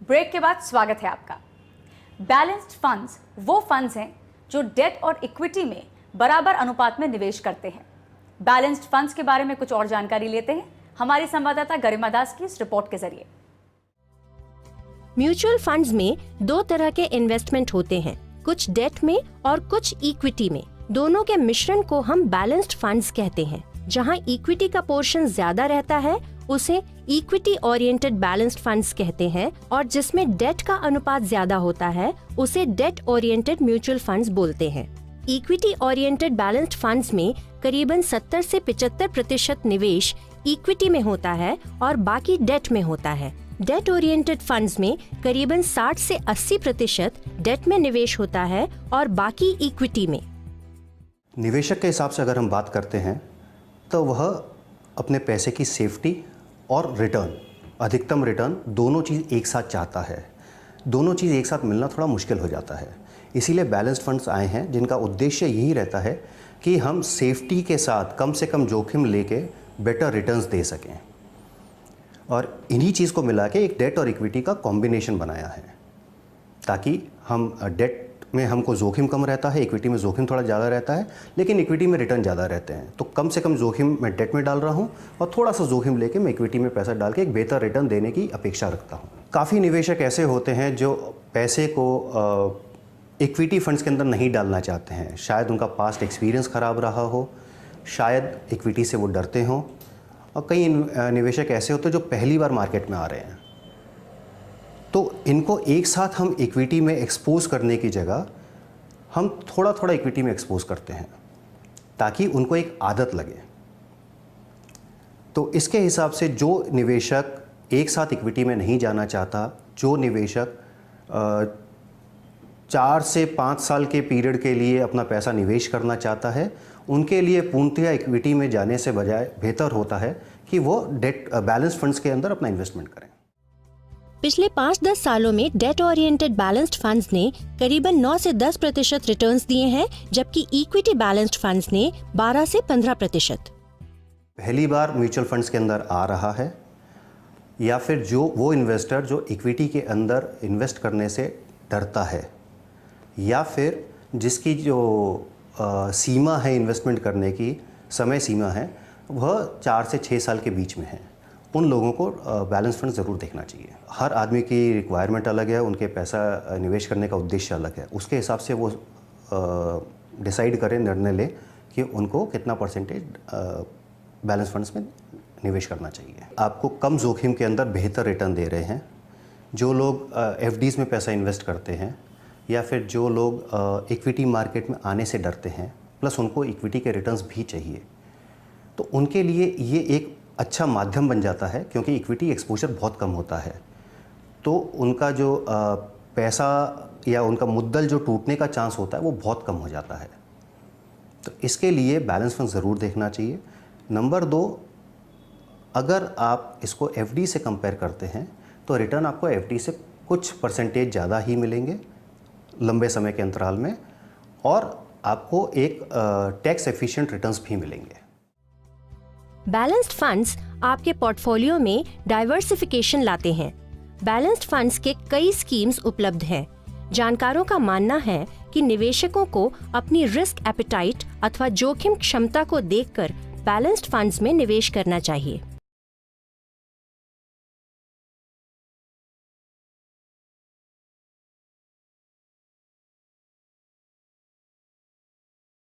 Break के बाद स्वागत है आपका। बैलेंस्ड फंड्स वो फंड्स हैं जो डेट और इक्विटी में बराबर अनुपात में निवेश करते हैं। बैलेंस्ड फंड्स के बारे में कुछ और जानकारी लेते हैं हमारी संवाददाता गरिमा दास की इस रिपोर्ट के जरिए। म्यूचुअल फंड्स में दो तरह के इन्वेस्टमेंट होते हैं, कुछ डेट में और कुछ इक्विटी में। दोनों के मिश्रण को हम बैलेंस्ड फंड्स कहते हैं। जहां इक्विटी का पोर्शन ज्यादा रहता है उसे इक्विटी ओरिएंटेड बैलेंस्ड फंड्स कहते हैं, और जिसमें डेट का अनुपात ज्यादा होता है उसे डेट ओरिएंटेड म्यूचुअल फंड्स बोलते हैं। इक्विटी ओरिएंटेड बैलेंस्ड फंड्स में करीबन 70 से 75% निवेश इक्विटी में होता है और बाकी डेट में होता है। डेट ओरिएंटेड फंड्स में करीबन 60 से 80% डेट में निवेश होता है और बाकी इक्विटी में। निवेशक के हिसाब से अगर हम बात करते हैं तो वह अपने पैसे की सेफ्टी और रिटर्न, अधिकतम रिटर्न, दोनों चीज़ एक साथ चाहता है। दोनों चीज़ एक साथ मिलना थोड़ा मुश्किल हो जाता है। इसीलिए बैलेंस्ड फंड्स आए हैं जिनका उद्देश्य यही रहता है कि हम सेफ्टी के साथ कम से कम जोखिम लेके बेटर रिटर्न्स दे सकें, और इन्हीं चीज़ को मिला के एक डेट और इक्विटी का कॉम्बिनेशन बनाया है, ताकि हम डेट में हमको जोखिम कम रहता है, इक्विटी में जोखिम थोड़ा ज़्यादा रहता है, लेकिन इक्विटी में रिटर्न ज़्यादा रहते हैं। तो कम से कम जोखिम मैं डेट में डाल रहा हूँ और थोड़ा सा जोखिम लेके मैं इक्विटी में पैसा डाल के एक बेहतर रिटर्न देने की अपेक्षा रखता हूँ। काफ़ी निवेशक ऐसे होते हैं जो पैसे को इक्विटी फंड्स के अंदर नहीं डालना चाहते हैं। शायद उनका पास्ट एक्सपीरियंस ख़राब रहा हो, शायद इक्विटी से वो डरते हों, और कई निवेशक ऐसे होते हैं जो पहली बार मार्केट में आ रहे हैं। तो इनको एक साथ हम इक्विटी में एक्सपोज करने की जगह हम थोड़ा थोड़ा इक्विटी में एक्सपोज करते हैं ताकि उनको एक आदत लगे। तो इसके हिसाब से जो निवेशक एक साथ इक्विटी में नहीं जाना चाहता, जो निवेशक 4 से 5 साल के पीरियड के लिए अपना पैसा निवेश करना चाहता है, उनके लिए पूर्णतः इक्विटी में जाने से बजाय बेहतर होता है कि वो डेट बैलेंस फंड्स के अंदर अपना इन्वेस्टमेंट करें। पिछले 5-10 सालों में डेट ओरिएंटेड बैलेंस्ड फंड्स ने करीबन 9 से 10% रिटर्न्स दिए हैं, जबकि इक्विटी बैलेंस्ड फंड्स ने 12 से 15%। पहली बार म्यूचुअल फंड्स के अंदर आ रहा है, या फिर जो वो इन्वेस्टर जो इक्विटी के अंदर इन्वेस्ट करने से डरता है, या फिर जिसकी जो सीमा है इन्वेस्टमेंट करने की, समय सीमा है, वह 4 से 6 साल के बीच में है, उन लोगों को बैलेंस फंड ज़रूर देखना चाहिए। हर आदमी की रिक्वायरमेंट अलग है, उनके पैसा निवेश करने का उद्देश्य अलग है। उसके हिसाब से वो डिसाइड करें, निर्णय ले कि उनको कितना परसेंटेज बैलेंस फंड्स में निवेश करना चाहिए। आपको कम जोखिम के अंदर बेहतर रिटर्न दे रहे हैं जो लोग एफडीज़ में पैसा इन्वेस्ट करते हैं, या फिर जो लोग इक्विटी मार्केट में आने से डरते हैं, प्लस उनको इक्विटी के रिटर्न्स भी चाहिए। तो उनके लिए ये एक अच्छा माध्यम बन जाता है, क्योंकि इक्विटी एक्सपोजर बहुत कम होता है। तो उनका जो पैसा या उनका मुद्दल जो टूटने का चांस होता है वो बहुत कम हो जाता है। तो इसके लिए बैलेंस फंड ज़रूर देखना चाहिए। नंबर 2, अगर आप इसको एफडी से कंपेयर करते हैं तो रिटर्न आपको एफडी से कुछ परसेंटेज ज़्यादा ही मिलेंगे लंबे समय के अंतराल में, और आपको एक टैक्स एफिशिएंट रिटर्न्स भी मिलेंगे। बैलेंस्ड फंड्स आपके पोर्टफोलियो में डाइवर्सिफिकेशन लाते हैं। बैलेंस्ड फंड्स के कई स्कीम्स उपलब्ध हैं। जानकारों का मानना है कि निवेशकों को अपनी रिस्क एपेटाइट अथवा जोखिम क्षमता को देखकर बैलेंस्ड फंड्स में निवेश करना चाहिए।